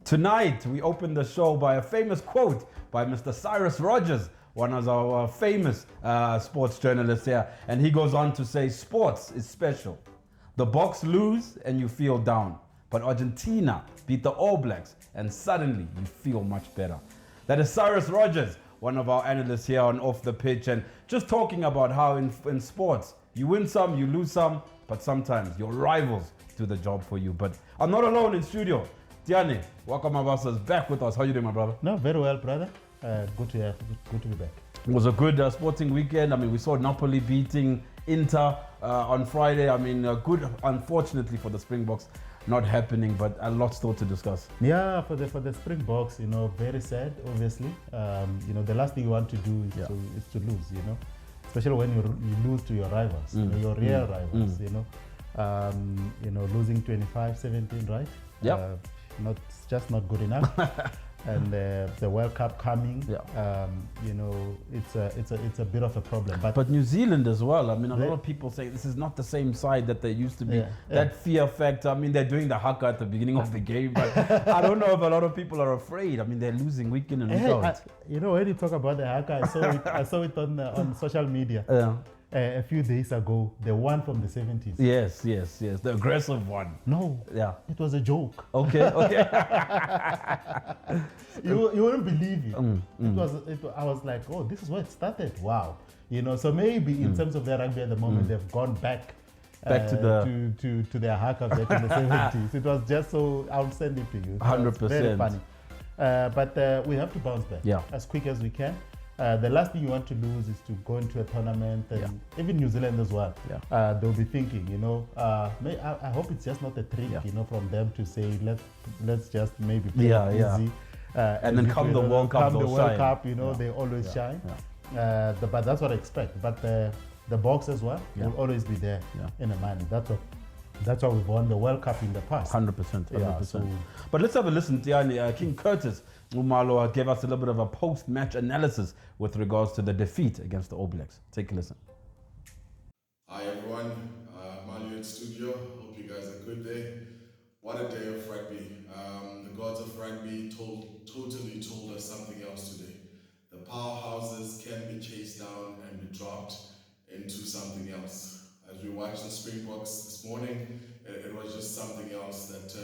Tonight, we open the show by a famous quote by Mr. Cyrus Rogers, one of our famous sports journalists here. And he goes on to say, sports is special. The Boks lose and you feel down. But Argentina beat the All Blacks and suddenly you feel much better. That is Cyrus Rogers, one of our analysts here on Off the Pitch, and just talking about how in sports, you win some, you lose some, but sometimes your rivals do the job for you. But I'm not alone in studio. Tiyani, welcome Abasas back with us. How you doing, my brother? No, very well, brother. Good to be back. It was a good sporting weekend. I mean, we saw Napoli beating Inter on Friday. I mean, good, unfortunately for the Springboks, not happening, but a lot still to discuss. Yeah, for the Springboks, very sad, obviously. The last thing you want to do is to lose, especially when you lose to your rivals, your real rivals, losing 25-17, right? Yeah. Just not good enough. And the World Cup coming, it's a bit of a problem. But New Zealand as well. I mean, a lot of people say this is not the same side that they used to be. That fear factor. I mean, they're doing the haka at the beginning of the game, but I don't know if a lot of people are afraid. I mean, they're losing week in and week out. When you talk about the haka, I saw it on social media. A few days ago, the one from the 70s. Yes, the aggressive one. No, it was a joke. Okay. You wouldn't believe it. I was like, oh, this is where it started. Wow. So maybe in terms of their rugby at the moment, they've gone back to their haka back in the 70s. It was just so outstanding to you. 100%. Very funny. But we have to bounce back as quick as we can. The last thing you want to lose is to go into a tournament, and even New Zealand as well. They'll be thinking, I hope it's just not a trick, from them to say let's just maybe play easy. And then come the World Cup, they always shine. But that's what I expect. But the Boks as well will always be there in the mind. That's why we've won the World Cup in the past. 100%. But let's have a listen, Tiyani. King Curtis Umalo gave us a little bit of a post-match analysis with regards to the defeat against the All Blacks. Take a listen. Hi everyone, Malu in studio. Hope you guys are good day. What a day of rugby. The gods of rugby totally told us something else today. The powerhouses can be chased down and be dropped into something else. As we watched the Springboks this morning, it was just something else that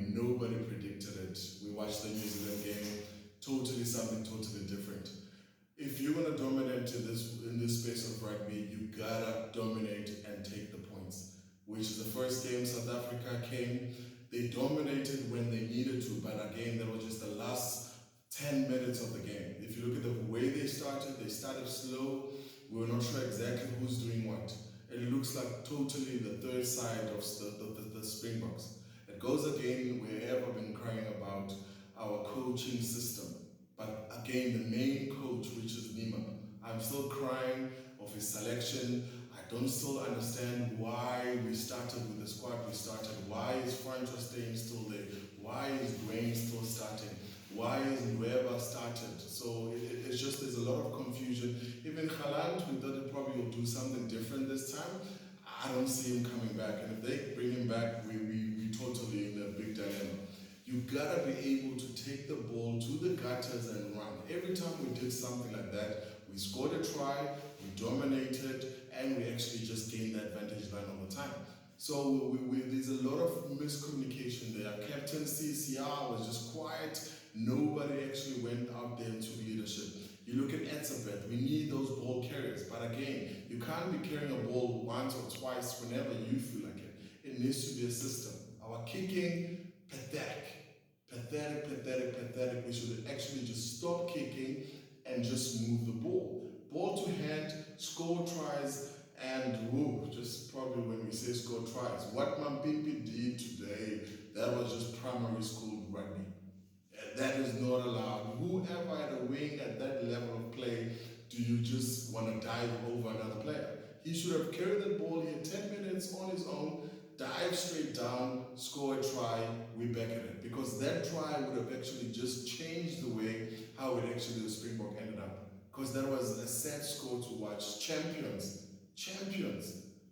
nobody predicted it. We watched the New Zealand game, something totally different. If you're gonna dominate in this space of rugby, you gotta dominate and take the points. Which is the first game South Africa came, they dominated when they needed to, but again, that was just the last 10 minutes of the game. If you look at the way they started slow. We were not sure exactly who's doing what. It looks like totally the third side of the Springboks. It goes again, we have been crying about our coaching system. But again, the main coach, which is Nima, I'm still crying of his selection. I don't still understand why we started with the squad we started. Why is Franco staying still there? Why is Dwayne still starting? Why is whoever started? So it's just, there's a lot of confusion. Even Haaland, we thought he probably will do something different this time. I don't see him coming back. And if they bring him back, we totally in a big dilemma. You gotta be able to take the ball to the gutters and run. Every time we did something like that, we scored a try, we dominated, and we actually just gained that advantage line all the time. So there's a lot of miscommunication there. Captain CCR was just quiet. Nobody actually went out there and took leadership. You look at Etzebeth, we need those ball carriers. But again, you can't be carrying a ball once or twice whenever you feel like it. It needs to be a system. Our kicking, pathetic. We should actually just stop kicking and just move the ball. Ball to hand, score tries, and just probably when we say score tries, what Mampimpi did today, that was just primary school rugby. That is not allowed. Whoever at a wing at that level of play, do you just want to dive over another player? He should have carried the ball here 10 minutes on his own, dive straight down, score a try, we back at it. Because that try would have actually just changed the way how it actually the Springbok ended up. Because that was a sad score to watch. Champions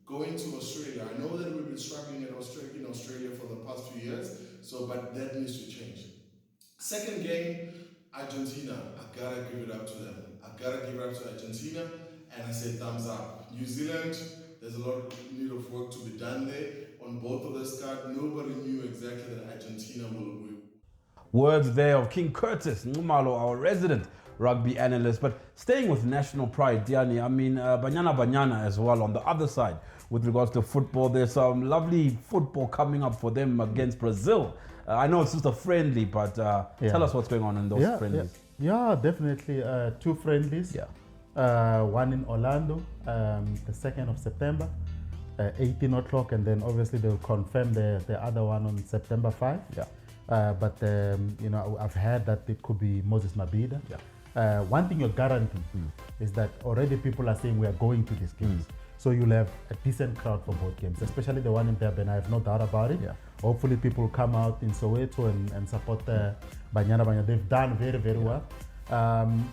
going to Australia. I know that we've been struggling in Australia for the past few years, but that needs to change. Second game, Argentina. I gotta give it up to them. I gotta give it up to Argentina, and I say thumbs up. New Zealand, there's a lot of need of work to be done there. On both of the squad, nobody knew exactly that Argentina will win. Words there of King Curtis Ngumalo, our resident rugby analyst. But staying with national pride, Tiyani, I mean, Banyana as well on the other side with regards to football. There's some lovely football coming up for them against Brazil. I know it's just a friendly, but tell us what's going on in those friendlies. Yeah, definitely. Two friendlies. One in Orlando, the 2nd of September, 18 o'clock, and then obviously they'll confirm the other one on September 5. But you know, I've heard that it could be Moses Mabhida. One thing you're guaranteed is that already people are saying we are going to these games. So you'll have a decent crowd for both games, especially the one in Durban. I have no doubt about it. Hopefully people come out in Soweto and support Banyana. They've done very, very well.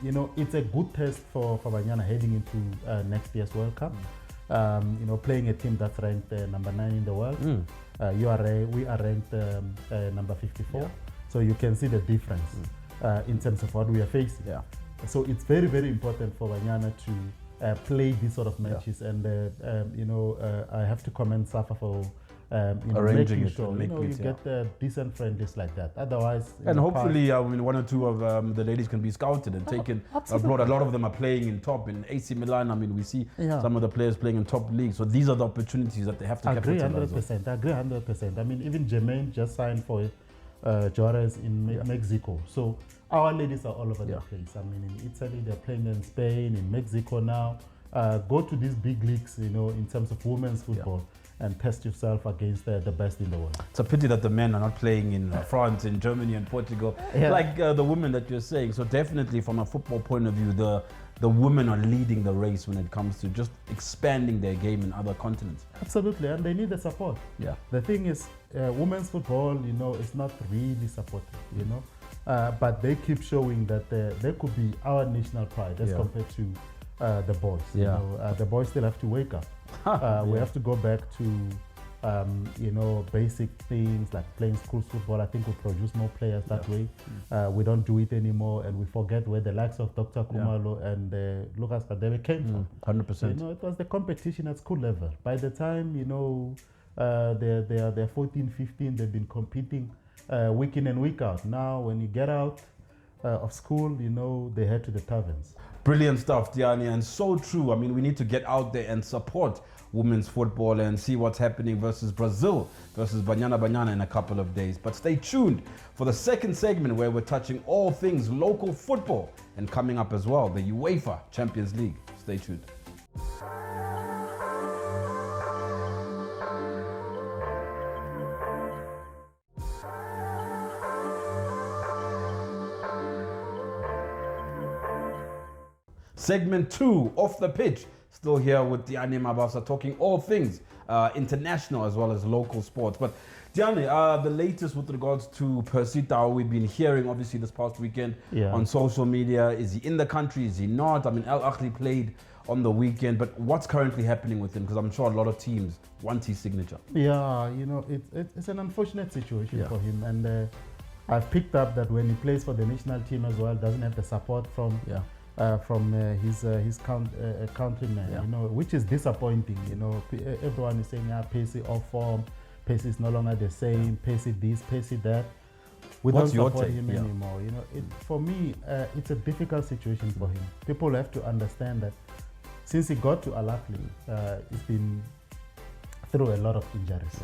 You know, it's a good test for Banyana heading into next year's World Cup. You know, playing a team that's ranked number 9 in the world. We are ranked number 54. So you can see the difference in terms of what we are facing. So it's very, very important for Banyana to play these sort of matches. And, you know, I have to commend Safa for you know, arranging making sure you get decent friendlies like that. Otherwise, and hopefully, I mean, one or two of the ladies can be scouted and taken abroad. A lot of them are playing in top in AC Milan. I mean, we see some of the players playing in top leagues. So these are the opportunities that they have to capitalize on. I agree 100%. I mean, even Jermaine just signed for Juarez in Mexico. So our ladies are all over the place. I mean, in Italy, they're playing in Spain, in Mexico now. Go to these big leagues, you know, in terms of women's football. And test yourself against the best in the world. It's a pity that the men are not playing in France, in Germany and Portugal, like the women that you're saying. So definitely from a football point of view, the women are leading the race when it comes to just expanding their game in other continents. Absolutely, and they need the support. The thing is, women's football, you know, is not really supported, you know, but they keep showing that they could be our national pride as compared to the boys. You know, the boys still have to wake up. We have to go back to, you know, basic things like playing school football. I think we produce more players that way. We don't do it anymore, and we forget where the likes of Dr. Kumalo and Lucas Kadebe came from. 100%. You know, it was the competition at school level. By the time, you know, they're 14, 15, they've been competing week in and week out. Now, when you get out of school, you know, they head to the taverns. Brilliant stuff, Tiyani, and so true. I mean, we need to get out there and support women's football and see what's happening versus Brazil versus Banyana in a couple of days. But stay tuned for the second segment where we're touching all things local football and coming up as well, the UEFA Champions League. Stay tuned. Segment 2, Off the Pitch. Still here with Tiyani Mabasa, talking all things international as well as local sports. But Tiyani, the latest with regards to Percy Tau, we've been hearing obviously this past weekend on social media. Is he in the country? Is he not? I mean, Al Ahly played on the weekend, but what's currently happening with him? Because I'm sure a lot of teams want his signature. Yeah, you know, it's an unfortunate situation for him. And I've picked up that when he plays for the national team as well, doesn't have the support from his countrymen, you know, which is disappointing. You know, everyone is saying, Percy off form, Percy is no longer the same, Percy this, Percy that. We don't support him anymore. You know, for me, it's a difficult situation for him. People have to understand that since he got to Al Ahly, he's been through a lot of injuries.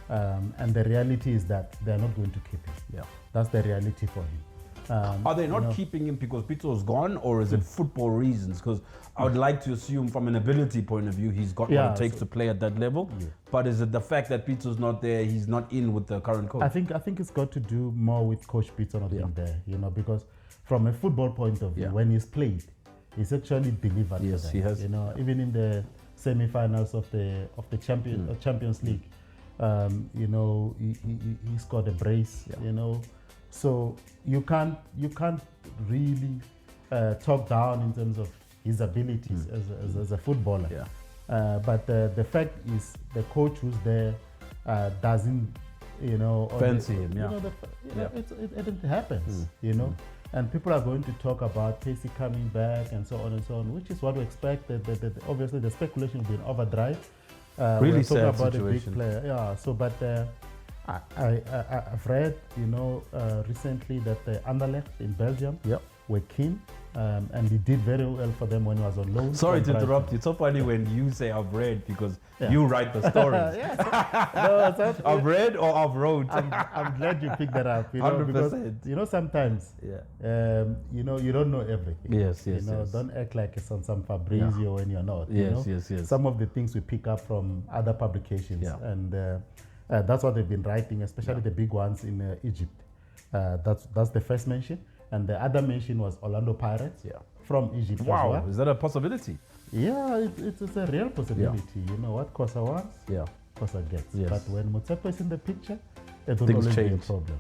And the reality is that they're not going to keep him. That's the reality for him. Are they not keeping him because Pito's gone, or is it football reasons? Because I would like to assume from an ability point of view, he's got what it takes to play at that level. But is it the fact that Pito's not there, he's not in with the current coach? I think it's got to do more with Coach Pito not being there, you know, because from a football point of view, when he's played, he's actually delivered. Yes, he has. You know, even in the semi-finals of the Champions League, you know, he scored a brace, you know. So you can't really talk down in terms of his abilities as a footballer. But the fact is, the coach who's there doesn't you know, fancy him, it happens, you know. And people are going to talk about Percy coming back and so on and so on, which is what we expect. Obviously, the speculation has been overdrive. Really we're sad about situation. A big player, yeah. So, but I've read, you know, recently that the Anderlecht in Belgium were keen, and he did very well for them when he was on loan. Sorry to interrupt you. It's so funny when you say I've read because you write the stories. I've read or I've wrote. I'm glad you picked that up. You know, 100%. because you know sometimes, you know, you don't know everything. Yes. You know, don't act like it's on some Fabrizio when you're not. Yes. Some of the things we pick up from other publications, and that's what they've been writing, especially the big ones in Egypt. That's the first mention. And the other mention was Orlando Pirates from Egypt as well. Is that a possibility? Yeah, it's a real possibility. You know what Kosa wants, Kosa gets. Yes. But when Motsepe is in the picture, it will Things always change. be a problem.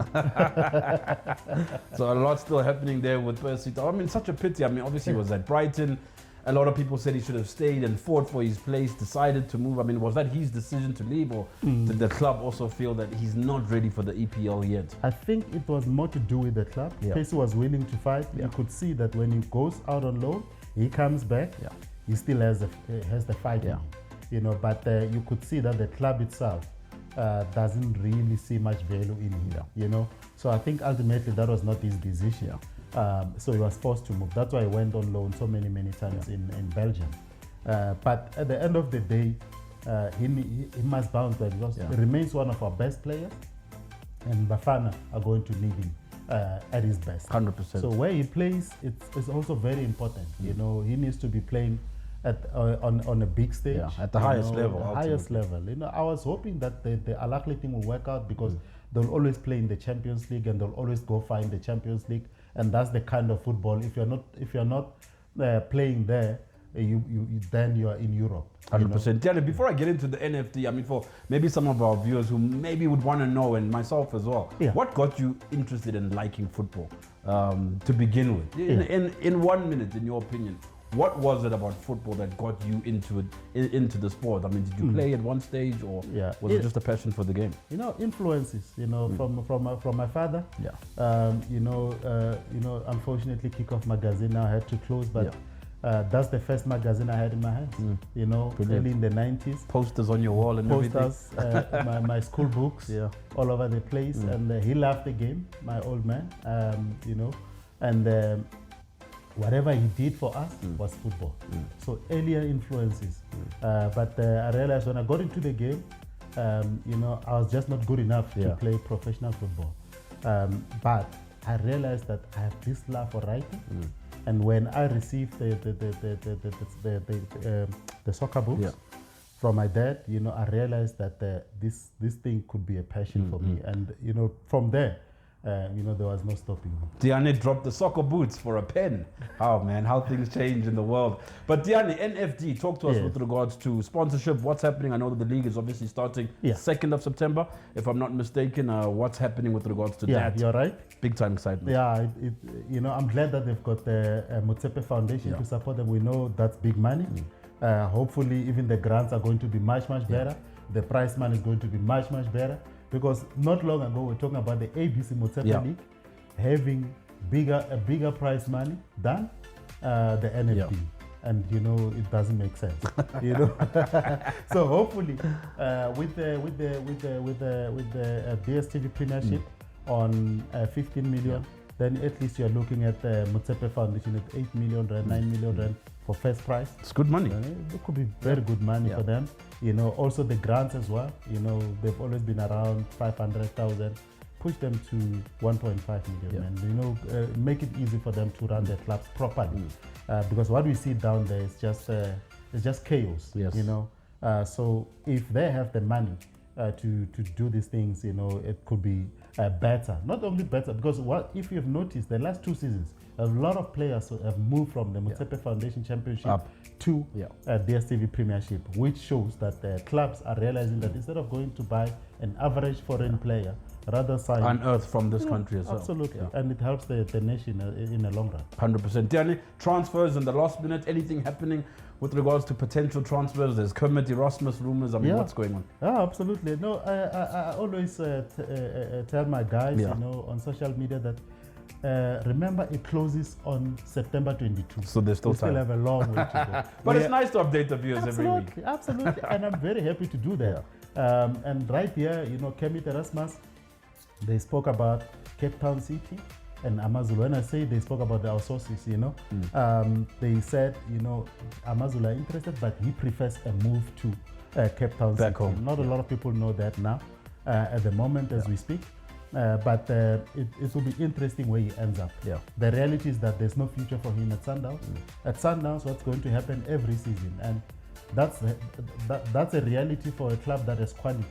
So a lot still happening there with Percy Tau. I mean, such a pity. I mean, obviously he was at Brighton. A lot of people said he should have stayed and fought for his place, decided to move. I mean, was that his decision to leave, or did the club also feel that he's not ready for the EPL yet? I think it was more to do with the club. Percy was willing to fight. You could see that when he goes out on loan, he comes back, he still has the fight in him. You know, but you could see that the club itself doesn't really see much value in him. You know, so I think ultimately that was not his decision. So he was forced to move. That's why he went on loan so many times in Belgium. But at the end of the day, he must bounce back because he remains one of our best players, and Bafana are going to need him at his best. 100%. So where he plays, it's also very important. You know, he needs to be playing on a big stage, at the highest level. The highest level. You know, I was hoping that the Al Ahly thing will work out because they'll always play in the Champions League and they'll always go find the Champions League, and that's the kind of football. If you're not playing there, then you are in Europe. 100%. Tiyani, before I get into the NFT, I mean, for maybe some of our viewers who maybe would want to know, and myself as well, what got you interested in liking football to begin with? In 1 minute, in your opinion, what was it about football that got you into the sport? I mean, did you play at one stage, or was it just a passion for the game? You know, influences. You know, from my father. You know, unfortunately, Kickoff magazine now had to close, but that's the first magazine I had in my hands. You know, early in the 90s. Posters on your wall and posters, my school books, all over the place. And he loved the game, my old man. You know, and whatever he did for us was football. So earlier influences. But I realized when I got into the game, you know, I was just not good enough to play professional football. But I realized that I have this love for writing. And when I received the soccer books from my dad, you know, I realized that this thing could be a passion for me. And, you know, from there, you know, there was no stopping me. Tiyani dropped the soccer boots for a pen. Oh man, how things change in the world. But Tiyani, NFT, talk to us with regards to sponsorship. What's happening? I know that the league is obviously starting 2nd of September, if I'm not mistaken. What's happening with regards to that? Yeah, you're right. Big time excitement. Yeah, you know, I'm glad that they've got the Motsepe Foundation to support them. We know that's big money. Hopefully, even the grants are going to be much better. The prize money is going to be much better. Because not long ago, we were talking about the ABC Motsepe League having a bigger prize money than the NFT. And you know, it doesn't make sense. You know, so hopefully with the DStv Premiership on 15 million, then at least you're looking at the Motsepe Foundation at 8 million rand, 9 million rand for first prize. It's good money. It could be very good money for them. You know, also the grants as well. You know, they've always been around 500,000. Push them to 1.5 million, and you know, make it easy for them to run their clubs properly. Because what we see down there is just chaos. You know, so if they have the money to do these things, you know, it could be better. Not only better, because if you've noticed, the last 2 seasons, a lot of players have moved from the Motsepe Foundation Championship to DStv Premiership, which shows that the clubs are realizing that instead of going to buy an average foreign player rather sign. Unearthed from this country as well. Absolutely. And it helps the nation in the long run. 100%. Tiyani, transfers in the last minute, anything happening with regards to potential transfers? There's Kermit Erasmus rumors. I mean, what's going on? Yeah, absolutely. No, I always tell my guys, on social media that remember, it closes on September 22. So there's still time. We still have a long way to go. But it's nice to update the viewers every week. Absolutely. And I'm very happy to do that. And right here, Kermit Erasmus, they spoke about Cape Town City and Amazulu. When I say they spoke about our sources, they said, Amazulu are interested, but he prefers a move to Cape Town City. Home. Not a lot of people know that now at the moment as we speak. But it will be interesting where he ends up. The reality is that there's no future for him at Sundowns. At Sundowns, what's going to happen every season, and that's a reality for a club that has quality.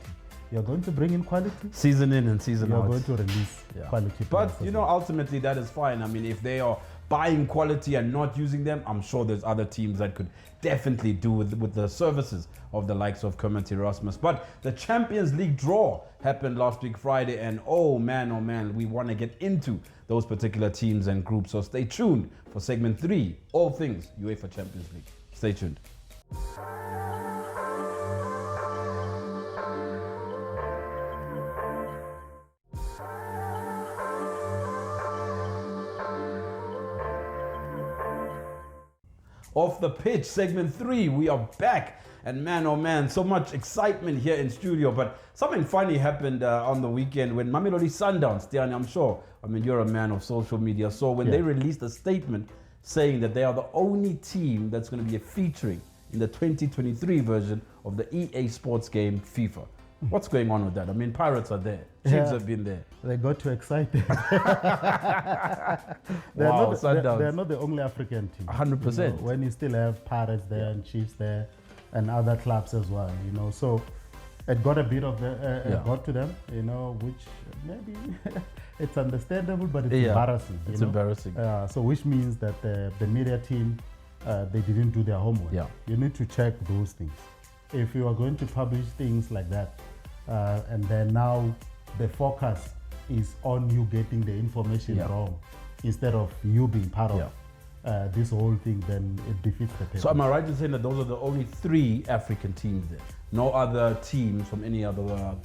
You're going to bring in quality. Season in and season out. You're going to release quality. But ultimately that is fine. I mean, if they are buying quality and not using them, I'm sure there's other teams that could definitely do with the services of the likes of Kermit Erasmus. But the Champions League draw happened last week Friday, and oh man, we want to get into those particular teams and groups. So stay tuned for segment 3, all things UEFA Champions League. Stay tuned. Off the pitch, segment 3, we are back. And man, oh man, so much excitement here in studio. But something funny happened on the weekend when Mamelodi Sundowns, Tiyani, I'm sure, I mean, you're a man of social media. So when they released a statement saying that they are the only team that's going to be featuring in the 2023 version of the EA Sports game FIFA. What's going on with that? I mean, Pirates are there. Chiefs have been there. They got too excited. They're not the only African team. 100%. When you still have Pirates there and Chiefs there and other clubs as well, So it got a bit of got to them, which maybe it's understandable, but it's embarrassing. It's embarrassing. So which means that the media team, they didn't do their homework. You need to check those things. If you are going to publish things like that, and then now the focus is on you getting the information wrong instead of you being part of this whole thing, then it defeats the purpose. So am I right in saying that those are the only 3 African teams there? No other teams from any other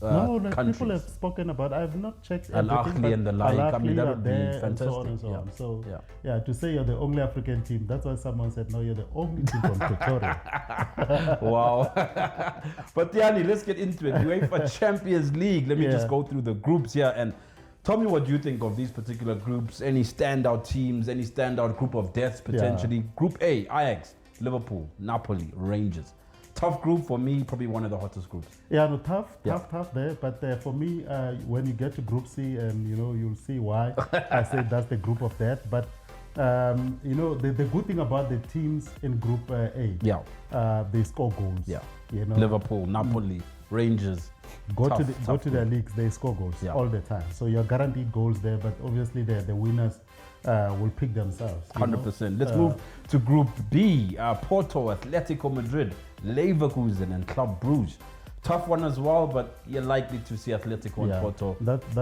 countries? People have spoken about. I've not checked Al Ahly and the like. I mean, that would be fantastic. And so on. So to say you're the only African team, that's why someone said, no, you're the only team from Pretoria. Wow. But Tiyani, let's get into it. UEFA Champions League. Let me just go through the groups here and tell me what you think of these particular groups. Any standout teams, any standout group of deaths potentially. Group A, Ajax, Liverpool, Napoli, Rangers. Tough group for me, probably one of the hottest groups. Tough there. But for me, when you get to Group C, and you'll see why I said that's the group of death. But the good thing about the teams in Group A, they score goals. Liverpool, Napoli, Rangers. Go to their leagues, they score goals all the time. So you're guaranteed goals there. But obviously, the winners will pick themselves. 100%. Let's move to Group B. Porto, Atletico Madrid, Leverkusen and Club Brugge. Tough one as well, but you're likely to see Atletico and Porto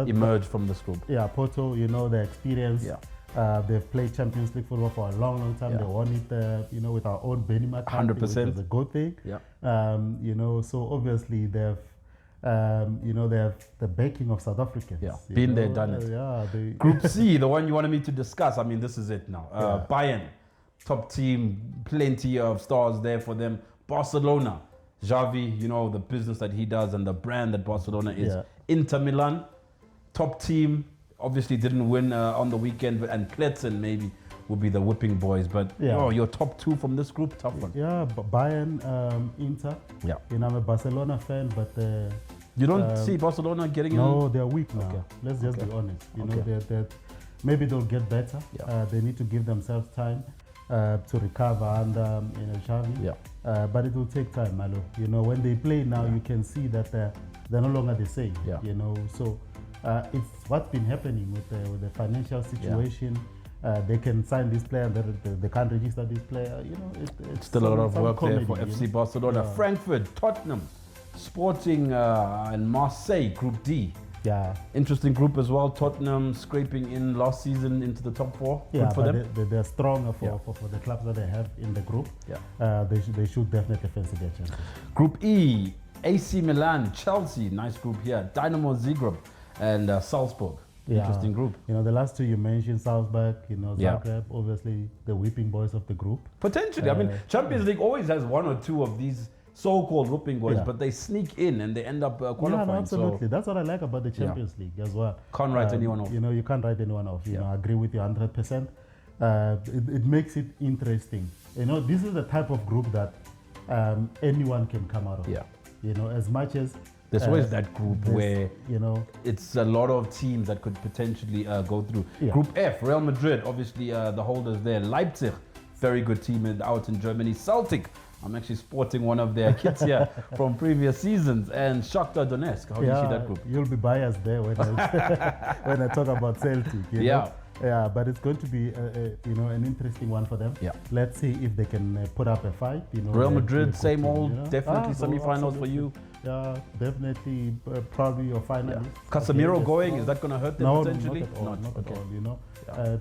emerge from this group. Porto, the experience. They've played Champions League football for a long, long time. They won it, with our own Benny McCarthy, 100%. Which is a good thing. So obviously they've they have the backing of South Africans. Been there, done it. Group C, the one you wanted me to discuss. I mean, this is it now. Bayern, top team, plenty of stars there for them. Barcelona, Xavi, the business that he does and the brand that Barcelona is. Inter Milan, top team, obviously didn't win on the weekend, and Kletzen maybe will be the whipping boys. But your top 2 from this group, tough one. Bayern, Inter. I'm a Barcelona fan, but you don't see Barcelona getting in? No, they're weak now. Let's just be honest. They're maybe they'll get better. They need to give themselves time to recover under Xavi. But it will take time, Malo. When they play now, you can see that they're no longer the same. So it's what's been happening with the financial situation. They can sign this player, they can't register this player. It's still a lot of work there for FC Barcelona. Frankfurt, Tottenham, Sporting, and Marseille, Group D. Yeah. Interesting group as well. Tottenham scraping in last season into the top 4. Yeah, Good for them. They're stronger for the clubs that they have in the group. Yeah. They should definitely fancy their chances. Group E, AC Milan, Chelsea, nice group here. Dynamo Zagreb and Salzburg. Yeah. Interesting group. You know, the last two you mentioned, Salzburg, you know, Zagreb, obviously the whipping boys of the group. Potentially. I mean, Champions League always has one or two of these so-called whipping boys, but they sneak in and they end up qualifying. Yeah, no, absolutely. So that's what I like about the Champions League as well. Can't write anyone off. You know, you can't write anyone off. You know, I agree with you 100%. It makes it interesting. You know, this is the type of group that anyone can come out of. Yeah. You know, as much as there's always that group where, you know, it's a lot of teams that could potentially go through. Group F, Real Madrid, obviously the holders there. Leipzig, very good team out in Germany. Celtic, I'm actually sporting one of their kits here from previous seasons. And Shakhtar Donetsk, how do you see that group? You'll be biased there when I, when I talk about Celtic. You know? Yeah, but it's going to be you know, an interesting one for them. Yeah. Let's see if they can put up a fight. You know, Real Madrid, same old, you know? definitely semi-finals for you. Yeah, definitely, probably your finalist. Casemiro going, is that going to hurt them potentially? Not at all. You know,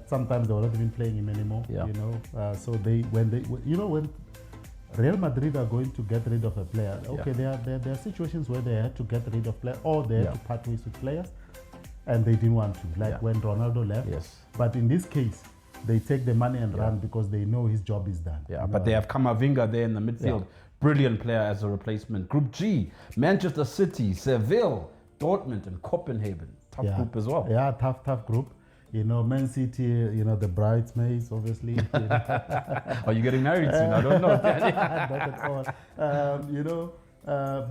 sometimes they will not even playing him anymore. You know, so when Real Madrid are going to get rid of a player, there are situations where they had to get rid of players or they had to part ways with players, and they didn't want to, like when Ronaldo left. Yes. But in this case, they take the money and run because they know his job is done. Yeah, but they have Camavinga there in the midfield. Brilliant player as a replacement. Group G, Manchester City, Seville, Dortmund, and Copenhagen. Tough group as well. Yeah, tough group. You know, Man City, you know, the bridesmaids, obviously. Are you getting married soon? I don't know. Not at all. You know,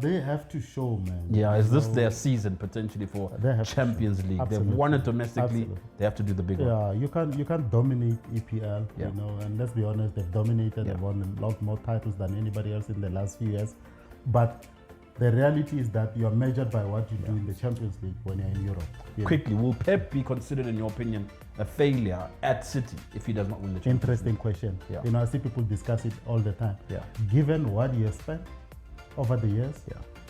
they have to show, man. Yeah, is this their season potentially for Champions League? They've won it domestically. They have to do the big one. Yeah, you can't dominate EPL, you know, and let's be honest, they've dominated. They've won a lot more titles than anybody else in the last few years. But the reality is that you're measured by what you do in the Champions League when you're in Europe. Quickly, will Pep be considered, in your opinion, a failure at City if he does not win the Champions Interesting League? question. You know, I see people discuss it all the time. Given what he has spent over the years,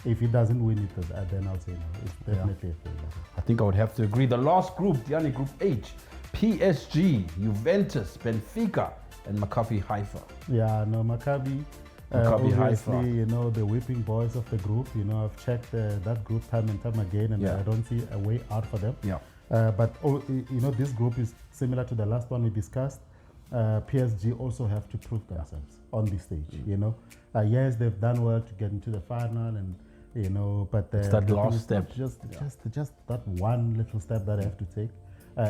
if he doesn't win it, then I'll say no. It's definitely a failure. I think I would have to agree. The last group, Tiyani, Group H, PSG, Juventus, Benfica, and Maccabi Haifa. Yeah, no, Maccabi obviously, Haifa. You know, the whipping boys of the group. You know, I've checked that group time and time again, and I don't see a way out for them. But you know, this group is similar to the last one we discussed. PSG also have to prove themselves on this stage. You know, yes, they've done well to get into the final, and you know, but it's that last step, just that one little step that they have to take.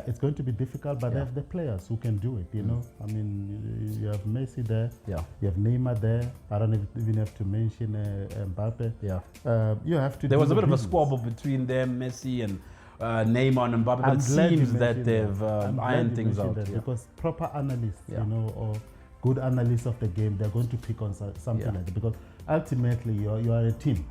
It's going to be difficult, but they have the players who can do it. You know, I mean, you have Messi there, you have Neymar there. I don't even have to mention Mbappe. You have to. There was a bit of a squabble between them, Messi and Neymar and Mbappe, but it seems that they've ironed things out. Because proper analysts, you know, or good analysts of the game, they're going to pick on something like that. Because ultimately, you are a team.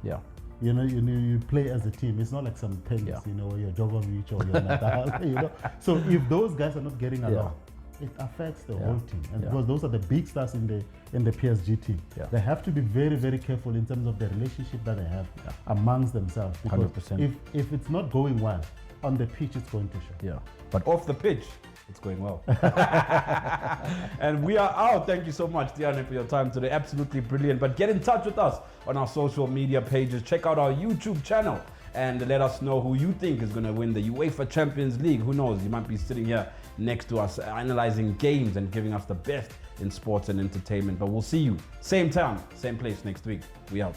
You know, you play as a team. It's not like some tennis, you know, where you're Djokovic or you're Nadal, you know. So if those guys are not getting along, it affects the whole team. And because those are the big stars in the PSG team. They have to be very, very careful in terms of the relationship that they have amongst themselves. Because 100%. if it's not going well, on the pitch it's going to show. But off the pitch, it's going well. And we are out. Thank you so much, Tiyani, for your time today. Absolutely brilliant. But get in touch with us on our social media pages. Check out our YouTube channel and let us know who you think is going to win the UEFA Champions League. Who knows? You might be sitting here next to us analyzing games and giving us the best in sports and entertainment. But we'll see you same time, same place next week. We out.